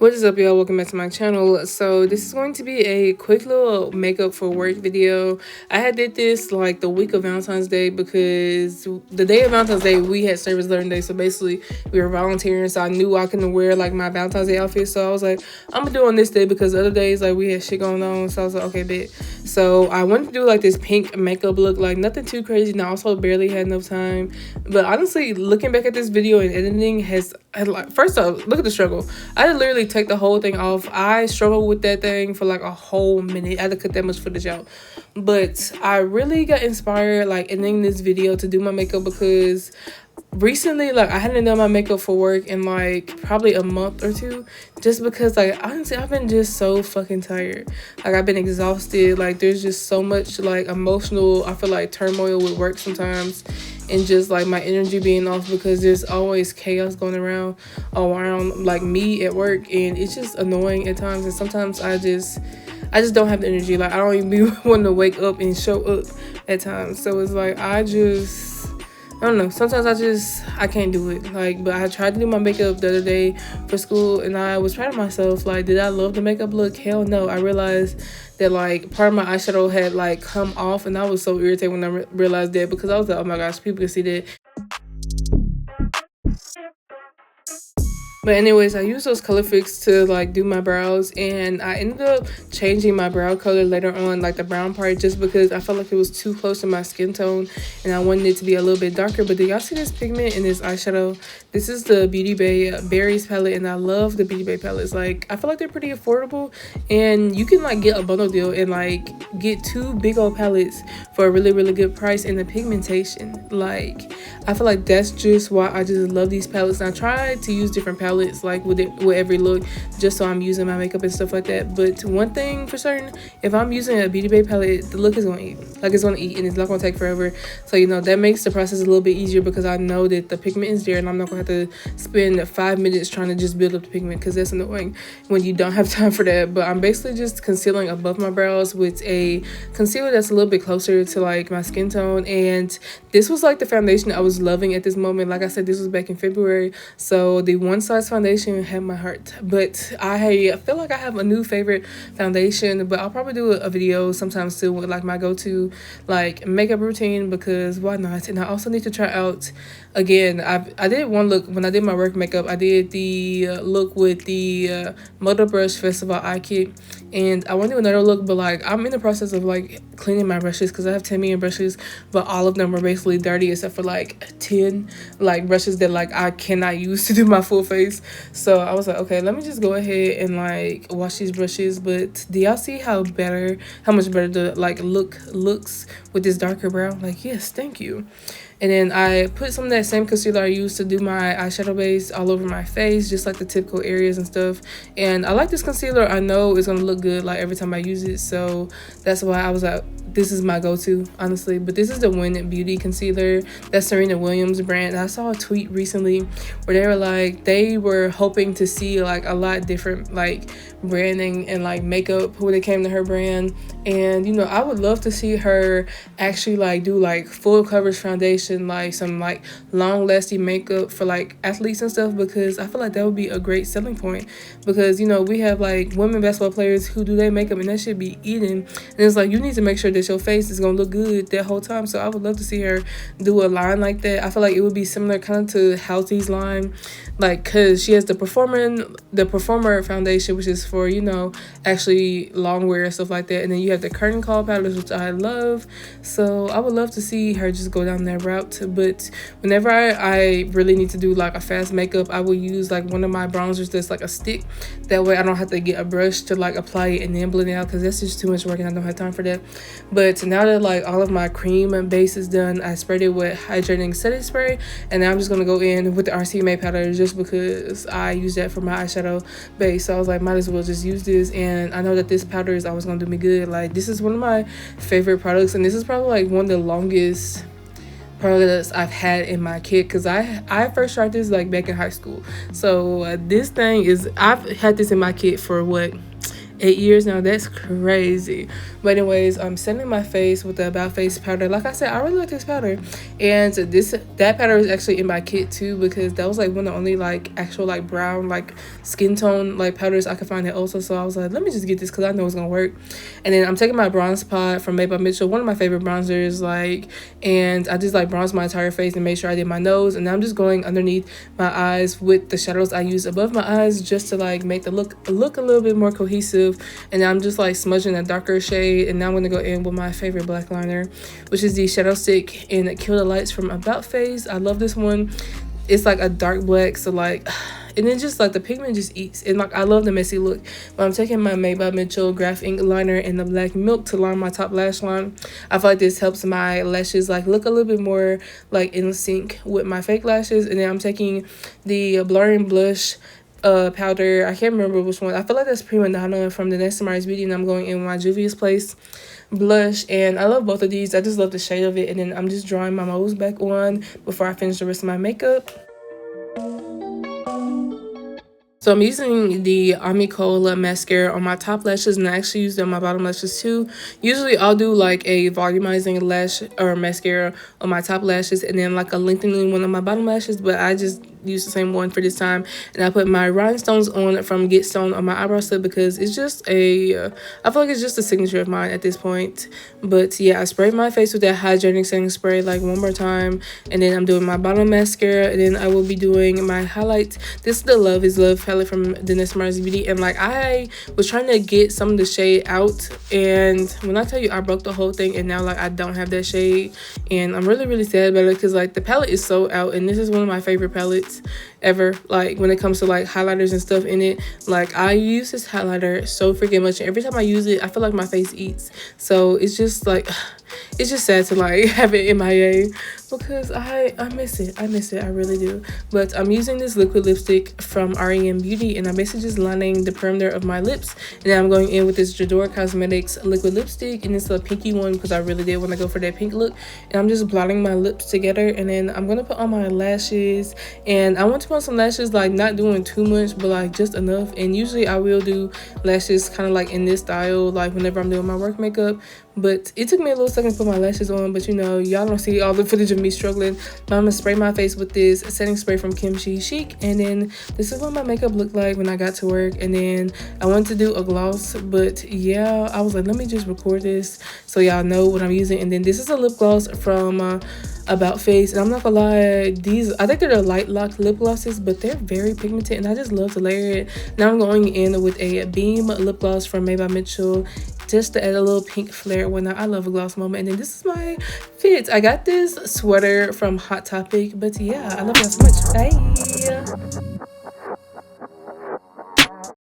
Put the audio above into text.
What is up, y'all? Welcome back to my channel. So this is going to be a quick little makeup for work video. I had did this like the week of Valentine's Day because the day of Valentine's Day we had service learning day. So basically we were volunteering, so I knew I couldn't wear like my Valentine's Day outfit. So I was like, I'm gonna do it on this day because other days like we had shit going on. So I was like, okay, bet. So I wanted to do like this pink makeup look, like nothing too crazy. And I also barely had enough time. But honestly, looking back at this video and editing has like, first off, look at the struggle. I had literally take the whole thing off. I struggled with that thing for like a whole minute. I had to cut that much footage out. But I really got inspired like ending this video to do my makeup because recently like I hadn't done my makeup for work in like probably a month or two, just because like honestly I've been just so fucking tired. Like I've been exhausted. Like there's just so much like emotional, I feel like, turmoil with work sometimes, and just like my energy being off because there's always chaos going around like me at work, and it's just annoying at times. And sometimes I just don't have the energy. Like I don't even be wanting to wake up and show up at times. So it's like I don't know. Sometimes I can't do it. Like, but I tried to do my makeup the other day for school, and I was proud of myself. Like, did I love the makeup look? Hell no. I realized that like part of my eyeshadow had like come off, and I was so irritated when I realized that, because I was like, oh my gosh, people can see that. But anyways, I used those color fix to like do my brows, and I ended up changing my brow color later on, like the brown part, just because I felt like it was too close to my skin tone and I wanted it to be a little bit darker. But do y'all see this pigment in this eyeshadow? This is the Beauty Bay Berries palette, and I love the Beauty Bay palettes. Like I feel like they're pretty affordable, and you can like get a bundle deal and like get two big old palettes for a really good price. And the pigmentation, like I feel like that's just why I just love these palettes. And I tried to use different palettes like with every look, just so I'm using my makeup and stuff like that. But one thing for certain, if I'm using a Beauty Bay palette, the look is gonna eat. Like it's gonna eat, and it's not gonna take forever. So you know that makes the process a little bit easier, because I know that the pigment is there and I'm not gonna have to spend 5 minutes trying to just build up the pigment, because that's annoying when you don't have time for that. But I'm basically just concealing above my brows with a concealer that's a little bit closer to like my skin tone. And this was like the foundation I was loving at this moment. Like I said, this was back in February, so the One Size foundation had my heart. But I feel like I have a new favorite foundation, but I'll probably do a video sometime soon with like my go-to like makeup routine, because why not? And I also need to try out again. I did one look when I did my work makeup. I did the look with the Motor Brush Festival eye kit, and I want to do another look, but like I'm in the process of like cleaning my brushes, because I have 10 million brushes, but all of them are basically dirty except for like 10 like brushes that like I cannot use to do my full face. So I was like, okay, let me just go ahead and like wash these brushes. But do y'all see how much better the like look looks with this darker brow? Like, yes, thank you. And then I put some of that same concealer I used to do my eyeshadow base all over my face, just like the typical areas and stuff. And I like this concealer. I know it's gonna look good like every time I use it, so that's why I was like, this is my go-to, honestly. But this is the Win Beauty concealer. That's Serena Williams brand. I saw a tweet recently where they were like, they were hoping to see like a lot different like branding and like makeup when it came to her brand. And you know, I would love to see her actually like do like full coverage foundation, like some like long lasting makeup for like athletes and stuff, because I feel like that would be a great selling point. Because you know, we have like women basketball players who do their makeup and that should be eating, and it's like you need to make sure that your face is gonna look good that whole time. So I would love to see her do a line like that. I feel like it would be similar kind of to Halsey's line, like because she has the performer foundation, which is for, you know, actually long wear and stuff like that. And then you have the curtain call powders, which I love. So I would love to see her just go down that route. But whenever I really need to do like a fast makeup, I will use like one of my bronzers that's like a stick. That way I don't have to get a brush to like apply it and then blend it out, because that's just too much work and I don't have time for that. But now that like all of my cream and base is done, I sprayed it with hydrating setting spray, and now I'm just gonna go in with the RC powder, just because I use that for my eyeshadow base. So I was like, might as well just use this, and I know that this powder is always gonna do me good. Like this is one of my favorite products, and this is probably like one of the longest products I've had in my kit, because I first tried this like back in high school. So this thing is, I've had this in my kit for what, 8 years now. That's crazy. But anyways, I'm setting my face with the About Face powder. Like I said, I really like this powder, and that powder is actually in my kit too, because that was like one of the only like actual like brown like skin tone like powders I could find at Ulta. So I was like, let me just get this because I know it's gonna work. And then I'm taking my bronze pot from Made by Mitchell, one of my favorite bronzers, like, and I just like bronzed my entire face and made sure I did my nose, and I'm just going underneath my eyes with the shadows I use above my eyes just to like make the look a little bit more cohesive. And I'm just like smudging a darker shade, and now I'm gonna go in with my favorite black liner, which is the Shadow Stick in Kill the Lights from About Face. I love this one. It's like a dark black, so like, and then just like the pigment just eats, and like I love the messy look. But I'm taking my Made by Mitchell Graph Ink liner in the Black Milk to line my top lash line. I feel like this helps my lashes like look a little bit more like in sync with my fake lashes. And then I'm taking the blurring blush powder. I can't remember which one. I feel like that's Prima Donna from the Next Tomorrow's Beauty, and I'm going in with my Juvia's Place blush. And I love both of these. I just love the shade of it. And then I'm just drawing my moles back on before I finish the rest of my makeup. So I'm using the Cola mascara on my top lashes, and I actually use it on my bottom lashes too. Usually I'll do like a volumizing lash or mascara on my top lashes and then like a lengthening one on my bottom lashes, but I just use the same one for this time. And I put my rhinestones on from Get Stone on my eyebrow slip because it's just I feel like it's just a signature of mine at this point. But yeah, I sprayed my face with that hydrating setting spray like one more time, and then I'm doing my bottom mascara, and then I will be doing my highlights. This is the Love is Love palette from the Next Tomorrow's Beauty, and like I was trying to get some of the shade out, and when I tell you I broke the whole thing, and now like I don't have that shade, and I'm really sad about it because like the palette is so out, and this is one of my favorite palettes ever, like when it comes to like highlighters and stuff in it. Like I use this highlighter so freaking much, and every time I use it I feel like my face eats. So it's just like it's just sad to like have it MIA because I miss it. I really do. But I'm using this liquid lipstick from REM Beauty, and I'm basically just lining the perimeter of my lips, and then I'm going in with this Jador Cosmetics liquid lipstick, and it's a pinky one because I really did want to go for that pink look. And I'm just blotting my lips together, and then I'm gonna put on my lashes, and I want to put on some lashes like not doing too much but like just enough. And usually I will do lashes kind of like in this style like whenever I'm doing my work makeup, but it took me a little second to put my lashes on. But you know, y'all don't see all the footage of me struggling. But I'm gonna spray my face with this setting spray from Kimchi Chic, and then this is what my makeup looked like when I got to work. And then I wanted to do a gloss, but yeah, I was like, let me just record this so y'all know what I'm using. And then this is a lip gloss from About Face, and I'm not gonna lie, these I think they're the light lock lip glosses, but they're very pigmented and I just love to layer it. Now I'm going in with a Beam lip gloss from Made by Mitchell just to add a little pink flare when I love a gloss moment. And then this is my fit. I got this sweater from Hot Topic, but yeah, I love y'all so much. Bye.